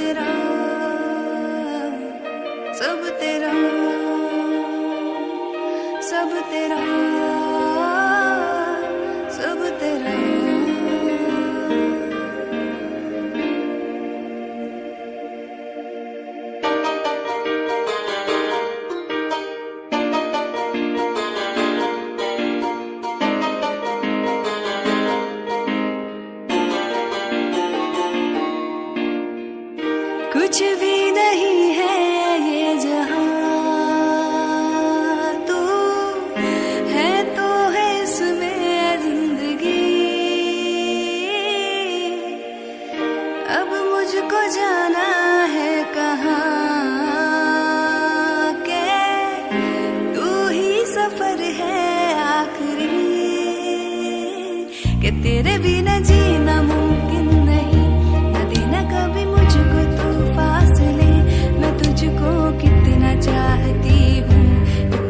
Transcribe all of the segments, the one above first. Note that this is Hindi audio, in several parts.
तेरा, सब तेरा, सब तेरा, सब तेरा। कुछ भी नहीं है ये जहां, तू है तो है इसमें जिंदगी। अब मुझको जाना है कहाँ के, तू ही सफर है आखिरी, कि तेरे बिना जीना मुमकिन नहीं। न देना कभी मुझको तू फासले, मैं तुझको कितना चाहती हूँ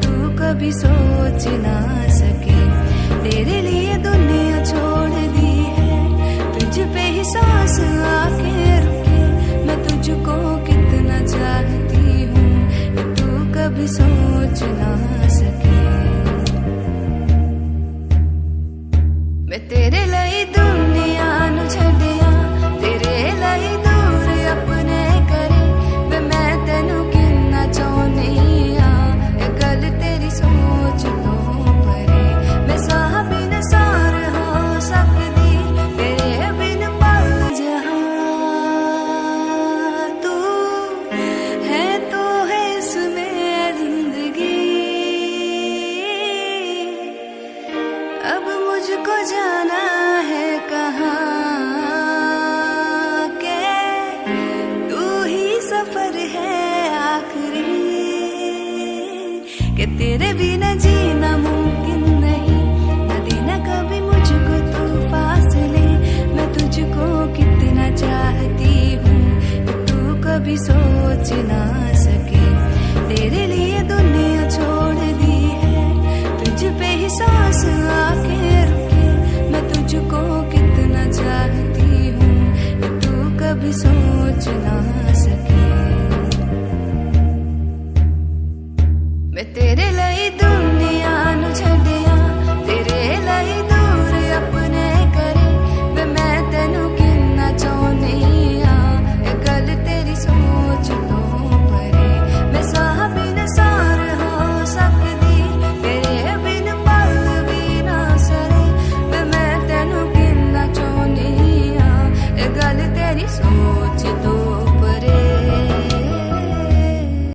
तू कभी सोच ना सके। तेरे लिए दुनिया छोड़ दी है, तुझ पे ही सांस आके रुके। मैं तुझको कितना चाहती हूँ तू कभी सोच ना सके। मैं तेरे लिए दुनिया नु छड़िया, तेरे लिए दूर अपने करे। मैं तेनू कितना चाहनी आ, ये गल तेरी सोच तो परे। मैं साह बिन सार हो सकदी, तेरे बिन पल जहां, तू है तो है इसमें जिंदगी। अब मुझको जाना है कहाँ के, तू ही सफर है आखिरी, कि तेरे बिना जीना मुमकिन नहीं। न देना कभी मुझको तू फासले, मैं तुझको कितना चाहती हूँ तू कभी सोच ना सके। तेरे लिए दुनिया छोड़ दी है, तुझ पे ही सांस आके रुके। मैं तुझको कितना चाहती हूँ तू कभी सोच ना सके। मैं तेरे लिए दुनिया नु छड़िया, तेरे लिए दूर अपने करे। मैं तेनू कितना चाहनी आ, ये गल तेरी सोच तो परे। मैं साह बिन सार हो सकदी, तेरे बिन पल भी ना सरे। मैं तेनू कितना चाहनी आ, ये गल तेरी सोच